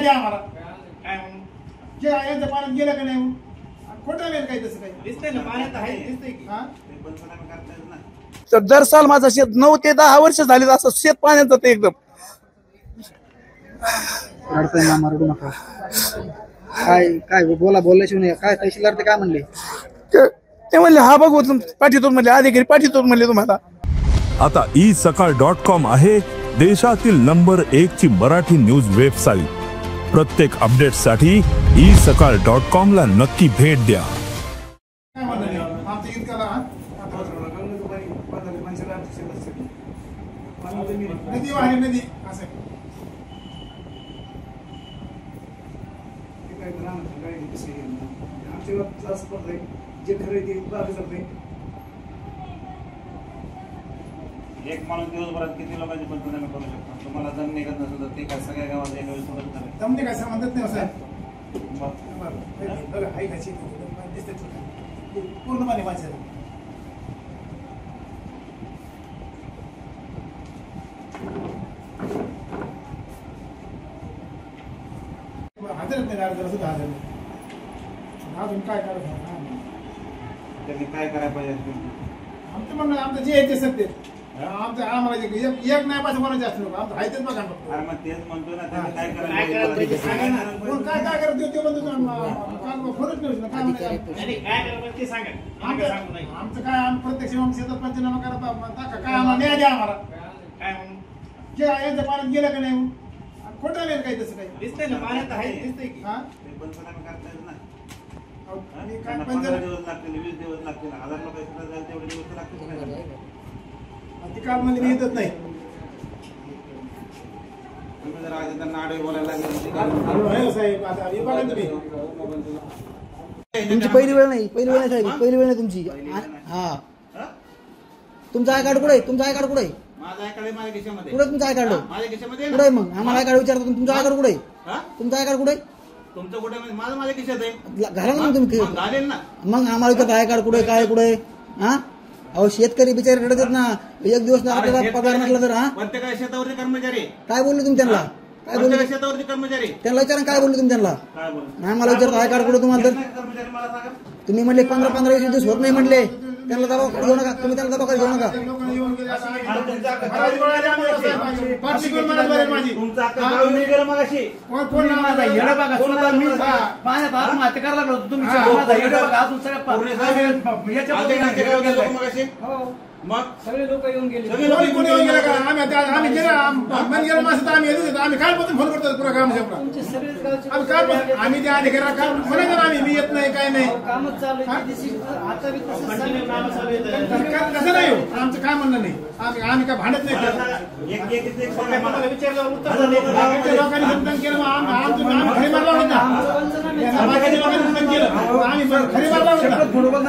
द्या आम्हाला काय म्हणून जे यांच्या पाण्यात गेलं का नाही खोटं नाही काही तसं काही दिसतंय ना पाण्यात आहे दिसतंय की हा पंचनामे करता येत ना। तर दर साल माझं शेत 9 ते 10 वर्ष झाली असं शेत पाण्यात जाते एकदम। काय बोला बोलल्याशिवाय नाही काय तहसीलदार ते काय म्हणले ते म्हणले हा बघू पाठीतून म्हणले अधिकारी पाठीतून म्हणले तुम्हाला। आता isakal.com आहे देशातील नंबर 1 ची मराठी न्यूज वेबसाईट। प्रत्येक अपडेटसाठी isakal.com ला नक्की भेट द्या। एक माणूस दिवसभरात किती लोकांची पंचनामे करू शकतो? तुम्हाला जम निघत नसेल तर ते काय सगळ्या गावात एका वेळेस मदत करेल? जमणे काय म्हणत नाही साहेब पूर्णपणे वाचायचं अजून काय करायचं त्यांनी काय करायला पाहिजे आमचं म्हणणं आमचं जे आहे ते सत्य आमचं आम्हाला एक नाही पाहिजे कोणाचे असते लोक आमचं आहे तेच बघा मग तेच म्हणतो ना काय करायला काय करत ते म्हणतो फोनच नाही ते सांगा आमचं काय आम्ही प्रत्यक्ष शेतात पंचनामा करत काय आम्हाला न्याय द्या आम्हाला काय म्हणून जे यांच्या पाण्यात गेलं का नाही खोटं नाही काही तसं काही दिसतंय ना पाण्यात आहे दिसतंय की हा पंचनामे करता येत ना। 15 दिवस लागतील 20 दिवस लागतील 1000 लोक तेवढे दिवस लागतील अधिकार मध्ये येतच नाही तुम्ही जर आज त्यांना आडवे बोलायला लागले तुमची पहिली वेळ नाही साहेब पहिली वेळ नाही तुमची। हा तुमचा आय कार्ड कुठे तुमचा आय कार्ड कुठे माझा आय कार्ड माझ्या खिशामध्ये कुठे तुमचा आय कार्ड माझ्या खिशामध्ये कुठे मग आम्हाला आय कार्ड विचारतो तुमचा आय कार्ड कुठे तुमचा आय कार्ड कुठे तुमचं कुठे माझं माझ्या खिशात आहे घाला ना तुम्ही घालेल ना मग आम्हाला विचारतो आय कार्ड कुठे काय कुठे हा अहो शेतकरी बिचारे रडतात ना एक दिवस आपल्याला पगार नसला तर हा प्रत्येक शेतावरचे कर्मचारी काय बोलले तुम्ही त्यांना काय बोलले शेतावरचे कर्मचारी त्यांना विचारा काय बोलले तुम्ही त्यांना काय बोलले आम्हाला विचारतो आय कार्ड कुठे तुम्हाला तर कर्मचारी मला सांगा तुम्ही म्हणले 15-15-20 दिवस होत नाही म्हणले त्यांना दबाव घेऊ नका तुम्ही त्यांना दबाव घेऊ नका आत्महत्या करायला लागलो तुम्ही मग सगळे लोक येऊन गेले आम्ही कालपासून फोन करतो पुरा काम आम्ही त्या अधिकाऱ्याला म्हणायचं आम्ही मी येत नाही काय नाही कसं नाही हो आमचं काय म्हणणं नाही आम्ही काय भांडत नाही लोकांनी मतदान केलं आम्ही खरी मारला होता समाजाच्या लोकांनी मतदान केलं आम्ही खरी मारला होता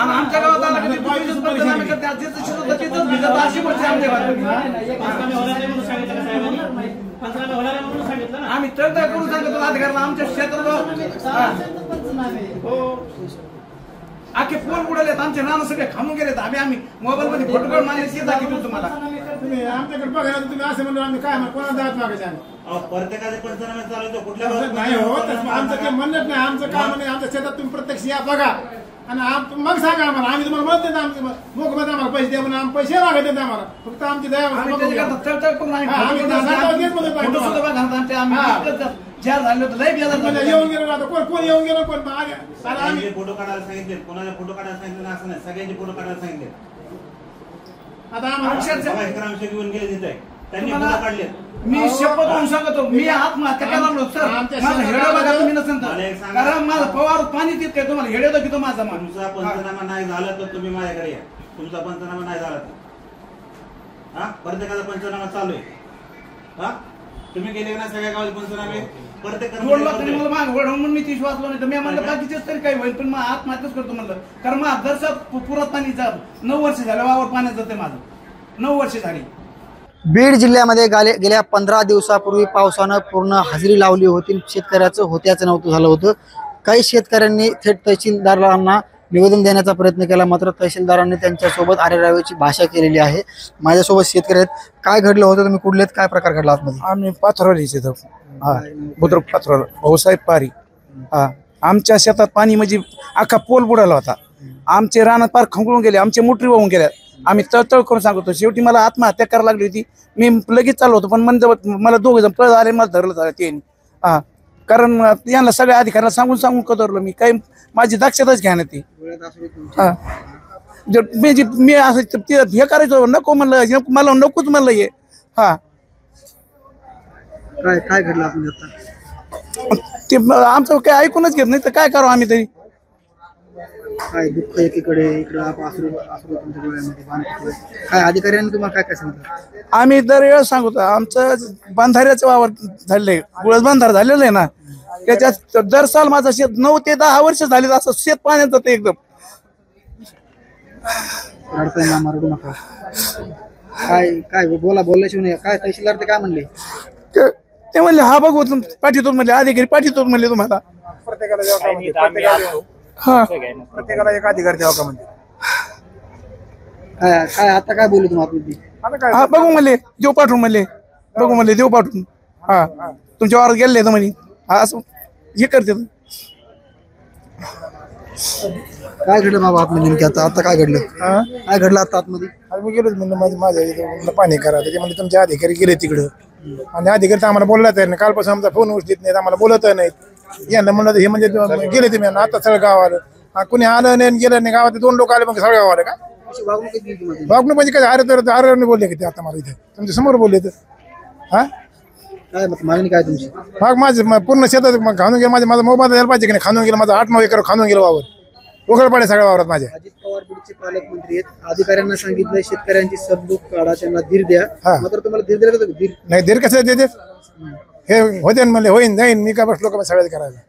आमच्या गावात आम्ही तर करून सांगतो अधिकाऱ्याला आमच्या क्षेत्रात आखे फोन उडालेत आमचे नाम सगळे खामून गेलेत आम्ही मोबाईल मध्ये फोटो काढून मागायचे दाखवतो तुम्हाला तुम्ही आमच्याकडे बघायला तुम्ही असं म्हणून आम्ही काय कोणाला दात मागायचे प्रत्येकाचे पंचनामे चालू होतो कुठल्या नाही हो आमचं काही म्हणत नाही आमचं काम नाही आमच्या शेतात तुम्ही प्रत्यक्ष या बघा आणि मग सांगा आम्हाला आम्ही तुम्हाला म्हणत नाही आमचे मोकमध्ये आम्हाला पैसे द्या म्हणून आम्ही पैसे मागत नाही आम्हाला फक्त आमची दया येऊन गेलो आता कोण येऊन गेलो कोण फोटो काढायला सांगितले कोणाला फोटो काढायला सांगितले असं नाही सगळ्यांचे फोटो काढायला सांगितले आता आम्हाला ग्रामसेवक येऊन गेले तिथे त्यांनी फोटो काढले मी शपथ होऊन सांगतो मी आत्महत्या करायला सर माझा हेडा बघा तुम्ही नसेल कारण माझा पवार पाणी देत काय तुम्हाला हेडे दाखवतो माझा तुमचा पंचनामा नाही झाला तर तुम्ही माझ्याकडे या तुमचा पंचनामा नाही झाला तर हा प्रत्येकाचा पंचनामा चालू आहे हा तुम्ही गेले ना सगळ्या गावात पंचनामे प्रत्येक मला माग म्हणून मी तीच वाचलो नाही तर मी म्हणलं बाकीचेच तरी काही होईल पण मग आत्महत्याच करतो म्हणलं कारण माझा दर्शक पुरात पाणी 9 वर्ष झालं वावर पाण्यात जाते माझं 9 वर्ष झाली। बीड जिल्ह्यामध्ये गेल्या 15 दिवसापूर्वी पावसानं पूर्ण हजेरी लावली होती। शेतकऱ्याचं होत्याचं नव्हतं झालं होतं। काही शेतकऱ्यांनी थेट तहसीलदारांना निवेदन देण्याचा प्रयत्न केला, मात्र तहसीलदारांनी त्यांच्यासोबत आरेरावीची भाषा केलेली आहे. माझ्यासोबत शेतकरी आहेत. काय घडलं होतं, तुम्ही कुठलेत, काय प्रकार घडला आतमध्ये? आम्ही पाथरवाडीचे इथं हा बुद्रुक पाथरवाड भाऊसाहेब पारी. हा आमच्या शेतात पाणी म्हणजे अख्खा पोल बुडाला होता. आमचे रानात पार खंगळून गेले, आमचे मोटरी वाहून गेल्या. आम्ही तळतळ करून सांगतो. शेवटी मला आत्महत्या करायला लागली होती. मी लगेच चाललो होतो, पण मला 2 जण पळ आले, मला धरलं झालं ते. हा कारण यांना सगळ्या अधिकाऱ्याला सांगून कदरलो मी, काही माझी दक्षताच घ्या ना ती. हा मी असं हे करायचो, नको म्हणलं, मला नकोच म्हणलं हे. हा काय घडलं आपण आता? ते आमचं काही ऐकूनच घेत नाही, तर काय करावं आम्ही तरी. काय दुःख एकीकडे, इकडे अश्रू तुमच्या डोळ्यामध्ये बांधतोय. काय अधिकाऱ्यांनी तुम्हाला काय काय सांगतात? आम्ही दरवेळेस सांगतो, आमचं बांधाऱ्याचं वावर झालेलं आहे, गुळस बांधार झालेलं आहे ना, त्याच्यात दर साल माझं शेत 9 ते 10 वर्ष झाले असं शेत पाण्यात जातं एकदम. रडताय ना, रडू नका. काय बोलल्याशिवाय नाही. काय तहसीलदार ते काय म्हणले? ते म्हणले हा बघू पाठीतो म्हणले, अधिकारी पाठीतो म्हणले तुम्हाला. हा प्रत्येकाला एक अधिकार द्यावा का म्हणजे. काय आता काय बोलू तुम्हाला? हा बघू म्हणले, देव पाठवून म्हणले, बघू म्हणले देव पाठवून. हा तुमच्या वारात गेले तर म्हणे हा असं हे करते. काय घडलं बाबा आतमध्ये नेमकी? आता काय घडलं? काय घडलं आता आतमध्ये? मी गेलोच म्हणलं माझ्या इथं पाणी करा. त्याच्यामध्ये तुमचे अधिकारी गेले तिकडं, आणि अधिकारी तर आम्हाला बोलत आहे. कालपासून आमचा फोन उचलत नाहीत, आम्हाला बोलत नाहीत. यांना म्हणलं हे म्हणजे गेले ते, आता सगळं गाव आलं. कुणी आलं नाही गेलं नाही, गावात 2 लोक आले, मग सगळं गाव आलं का? वागणूक म्हणजे काय? आरे बोलले की ते आता मला इथे तुमच्या समोर बोलले तर. हा काय मागणी काय तुमची? मग माझं पूर्ण शेतात खाणून गेलं. माझा मोबाईल द्यायला पाहिजे की नाही? खाणून गेलं माझं 8-9 एकर खाणून गेलं वावर, उघड पडे सगळ्या वावरात माझ्या. अजित पवार बीडचे पालकमंत्री आहेत. अधिकाऱ्यांना सांगितलं शेतकऱ्यांची सबदूक काढा, त्यांना धीर द्या. मात्र तुम्हाला धीर दिला धीर नाही. धीर कसं देते? हे होते म्हणले होईन जाईन, मी काय बसलो का सगळ्यात करायला.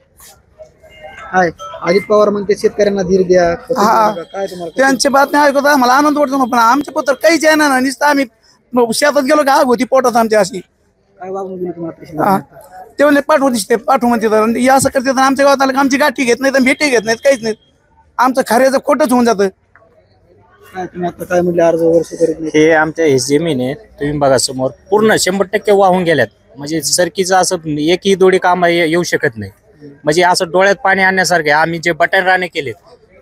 काय अजित पवार म्हणते शेतकऱ्यांना धीर द्या. काय तुम्हाला त्यांची बातमी ऐकतो आम्हाला आनंद वाटतो ना, पण आमच्या पत्र काहीच आहे ना. नुसतं आम्ही शेतात गेलो का आग होती पोटात आमच्या अशी. काय वागणूक दिली तुम्हाला? ते म्हणले पाठवू दिसते, पाठवू म्हणते. तर असं करते तर आमच्या गावात आलं का आमची गाठी घेत नाही, भेटी घेत नाहीत, काहीच नाही. आमचं खऱ्याचं खोटंच होऊन जातं. काय तुम्ही आता काय म्हणले अर्ज वर्ष करीत नाही? हे आमच्या हे जमीन आहे, तुम्ही बघा समोर पूर्ण 100% वाहून गेल्यात. म्हणजे सरकीचं असं एकही दोडी काम येऊ शकत नाही. म्हणजे असं डोळ्यात पाणी आणण्यासारखे. आम्ही जे बटन राणे केलेत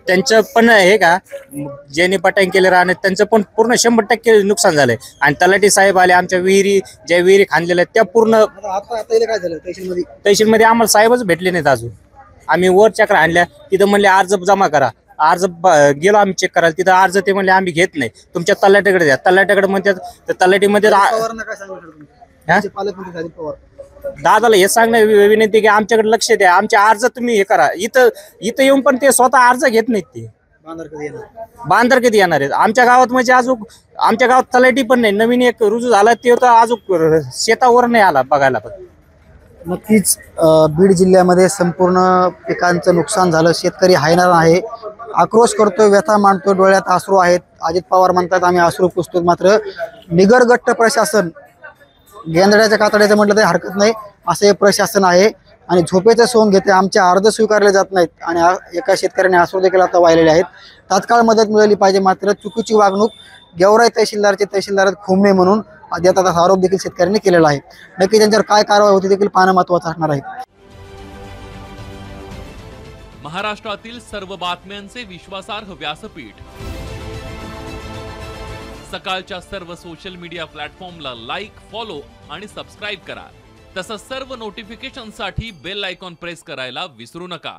त्यांचं पण हे का, ज्यांनी बटन केले राणे त्यांचं पण पूर्ण 100% नुकसान झालंय. आणि तलाठी साहेब आले, आमच्या ज्या विहिरी खांदलेल्या आहेत त्या पूर्ण. आता काय झालं तहसीलमध्ये आम्हाला साहेबच भेटले नाहीत अजून. आम्ही वर चक्र आणल्या, तिथं म्हणले अर्ज जमा करा. अर्ज गेलो आम्ही चेक करायला, तिथं अर्ज ते म्हणले आम्ही घेत नाही, तुमच्या तलाट्याकडे द्या. तलाट्याकडे म्हणतात, तर तलाठीमध्ये दादाला हे सांगणं विनंती की आमच्याकडे लक्ष द्या, आमचे अर्ज तुम्ही हे करा. इथं येऊन पण ते स्वतः अर्ज घेत नाहीत. ते बांधर कधी येणार आहेत आमच्या गावात? म्हणजे अजून आमच्या गावात तलाठी पण नाही. नवीन एक रुजू झाला ते तर अजून शेतावर नाही आला बघायला. पण नक्कीच बीड जिल्ह्यामध्ये संपूर्ण पिकांचं नुकसान झालं. शेतकरी हैराण आहे, आक्रोश करतोय, व्यथा मांडतोय, डोळ्यात अश्रू आहेत. अजित पवार म्हणतात आम्ही अश्रू पुसतो, मात्र निगरगट्ट प्रशासन, गेंदड्याच्या कातड्याचं म्हटलं तरी हरकत नाही असं हे प्रशासन आहे. आणि झोपेचं सोंग घेते. आमचे अर्ज स्वीकारले जात नाहीत आणि एका शेतकऱ्याने अश्रू देखील आता वाहिलेले आहेत. तात्काळ मदत मिळाली पाहिजे, मात्र चुकीची वागणूक गेवराई तहसीलदार खुमणे म्हणून देतात असा आरोप देखील शेतकऱ्यांनी केलेला आहे. नक्की त्यांच्यावर काय कारवाई होती देखील पाहणं महत्त्वाचं असणार आहे. महाराष्ट्रातील सर्व बातम्यांचे विश्वासार्ह व्यासपीठ, सकाळच्या सर्व सोशल मीडिया प्लॅटफॉर्मला लाईक, फॉलो आणि सबस्क्राईब करा. तसंच सर्व नोटिफिकेशनसाठी बेल आयकॉन प्रेस करायला विसरू नका.